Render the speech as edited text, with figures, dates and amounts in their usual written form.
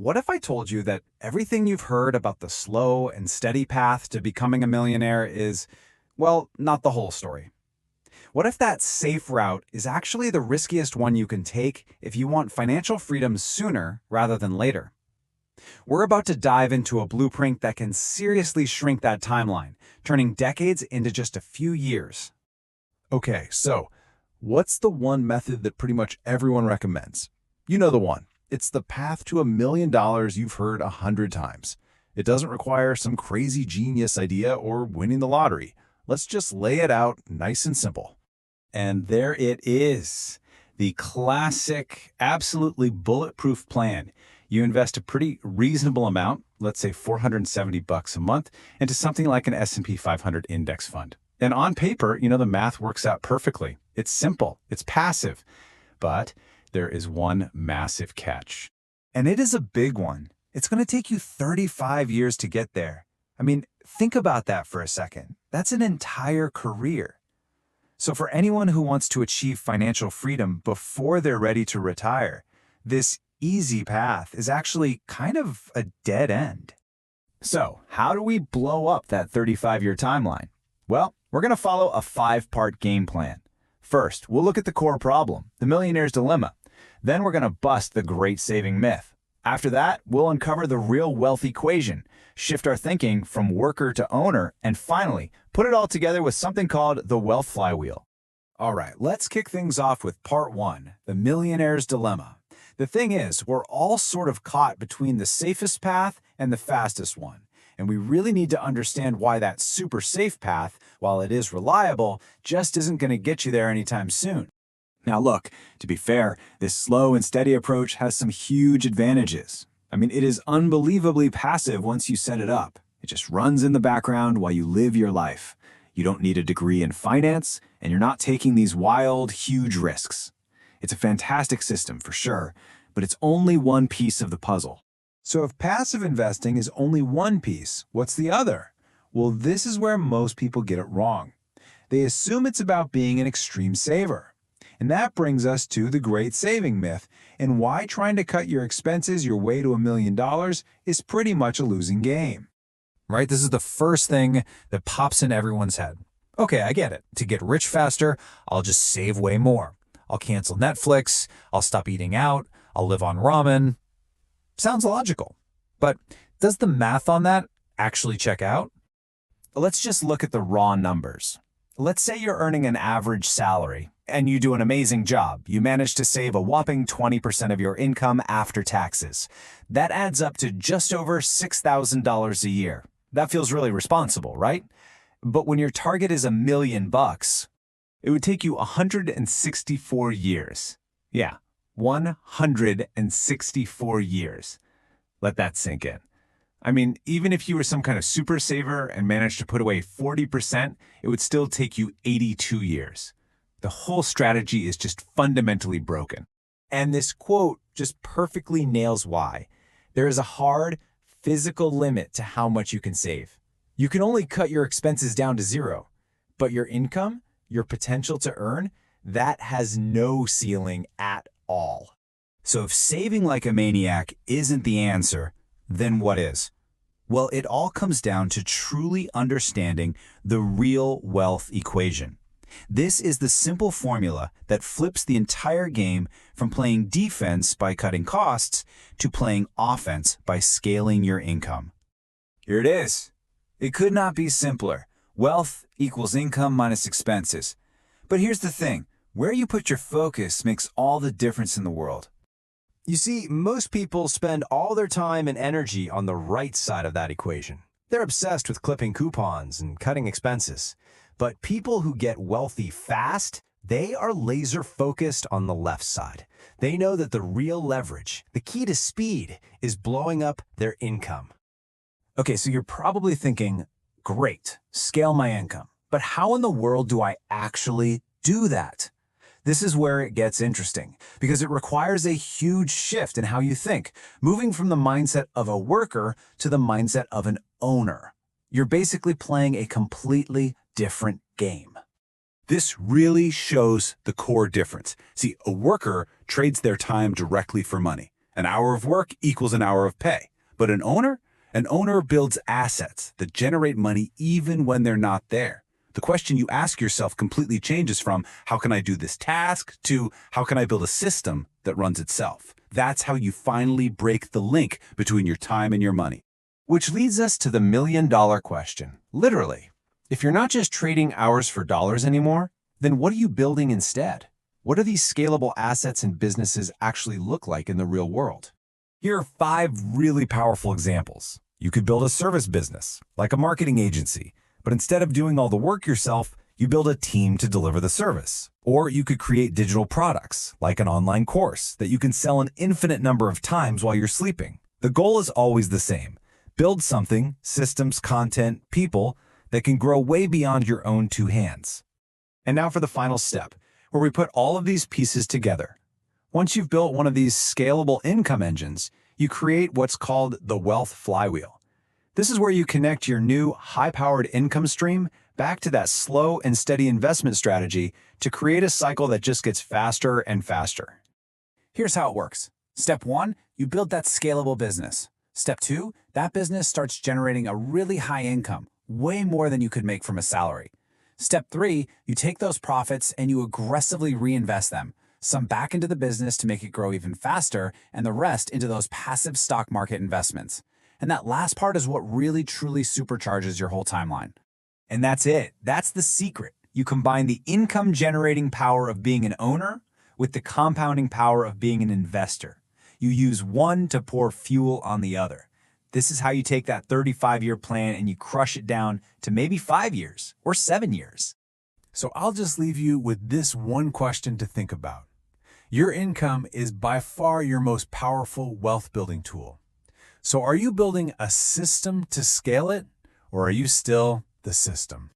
What if I told you that everything you've heard about the slow and steady path to becoming a millionaire is, well, not the whole story? What if that safe route is actually the riskiest one you can take if you want financial freedom sooner rather than later? We're about to dive into a blueprint that can seriously shrink that timeline, turning decades into just a few years. Okay, so what's the one method that pretty much everyone recommends? You know the one. It's the path to $1 million you've heard 100 times. It doesn't require some crazy genius idea or winning the lottery. Let's just lay it out nice and simple. And there it is, the classic, absolutely bulletproof plan. You invest a pretty reasonable amount, let's say $470 a month, into something like an S&P 500 index fund. And on paper, the math works out perfectly. It's simple, it's passive. But there is one massive catch. And it is a big one. It's going to take you 35 years to get there. I mean, think about that for a second. That's an entire career. So for anyone who wants to achieve financial freedom before they're ready to retire, this easy path is actually kind of a dead end. So how do we blow up that 35-year timeline? Well, we're going to follow a 5-part game plan. First, we'll look at the core problem, the millionaire's dilemma. Then we're going to bust the great saving myth. After that, we'll uncover the real wealth equation, shift our thinking from worker to owner, and finally, put it all together with something called the wealth flywheel. All right, let's kick things off with part 1, the millionaire's dilemma. The thing is, we're all sort of caught between the safest path and the fastest one. And we really need to understand why that super safe path, while it is reliable, just isn't going to get you there anytime soon. Now look, to be fair, this slow and steady approach has some huge advantages. I mean, it is unbelievably passive once you set it up. It just runs in the background while you live your life. You don't need a degree in finance, and you're not taking these wild, huge risks. It's a fantastic system for sure, but it's only one piece of the puzzle. So if passive investing is only one piece, what's the other? Well, this is where most people get it wrong. They assume it's about being an extreme saver. And that brings us to the great saving myth and why trying to cut your expenses your way to $1 million is pretty much a losing game. Right? This is the first thing that pops in everyone's head. Okay, I get it. To get rich faster, I'll just save way more. I'll cancel Netflix, I'll stop eating out, I'll live on ramen. Sounds logical. But does the math on that actually check out? Let's just look at the raw numbers. Let's say you're earning an average salary and you do an amazing job. You manage to save a whopping 20% of your income after taxes. That adds up to just over $6,000 a year. That feels really responsible, right? But when your target is $1 million, it would take you 164 years. Yeah, 164 years. Let that sink in. I mean, even if you were some kind of super saver and managed to put away 40%, it would still take you 82 years. The whole strategy is just fundamentally broken. And this quote just perfectly nails why. There is a hard, physical limit to how much you can save. You can only cut your expenses down to zero, but your income, your potential to earn, that has no ceiling at all. So if saving like a maniac isn't the answer, then what is? Well, it all comes down to truly understanding the real wealth equation. This is the simple formula that flips the entire game from playing defense by cutting costs to playing offense by scaling your income. Here it is. It could not be simpler. Wealth equals income minus expenses. But here's the thing. Where you put your focus makes all the difference in the world. You see, most people spend all their time and energy on the right side of that equation. They're obsessed with clipping coupons and cutting expenses. But people who get wealthy fast, they are laser focused on the left side. They know that the real leverage, the key to speed, is blowing up their income. Okay, so you're probably thinking, great, scale my income. But how in the world do I actually do that? This is where it gets interesting, because it requires a huge shift in how you think, moving from the mindset of a worker to the mindset of an owner. You're basically playing a completely different game. This really shows the core difference. See, a worker trades their time directly for money. An hour of work equals an hour of pay. But an owner? An owner builds assets that generate money even when they're not there. The question you ask yourself completely changes from how can I do this task to how can I build a system that runs itself. That's how you finally break the link between your time and your money. Which leads us to the million-dollar question. Literally, if you're not just trading hours for dollars anymore, then what are you building instead? What do these scalable assets and businesses actually look like in the real world? Here are 5 really powerful examples. You could build a service business, like a marketing agency, but instead of doing all the work yourself, you build a team to deliver the service. Or you could create digital products, like an online course that you can sell an infinite number of times while you're sleeping. The goal is always the same. Build something, systems, content, people, that can grow way beyond your own 2 hands. And now for the final step, where we put all of these pieces together. Once you've built one of these scalable income engines, you create what's called the wealth flywheel. This is where you connect your new high-powered income stream back to that slow and steady investment strategy to create a cycle that just gets faster and faster. Here's how it works. Step 1, you build that scalable business. Step 2, that business starts generating a really high income, way more than you could make from a salary. Step 3, you take those profits and you aggressively reinvest them, some back into the business to make it grow even faster, and the rest into those passive stock market investments. And that last part is what really truly supercharges your whole timeline. And that's it. That's the secret. You combine the income-generating power of being an owner with the compounding power of being an investor. You use one to pour fuel on the other. This is how you take that 35-year plan and you crush it down to maybe 5 years or 7 years. So I'll just leave you with this one question to think about. Your income is by far your most powerful wealth-building tool. So are you building a system to scale it, or are you still the system?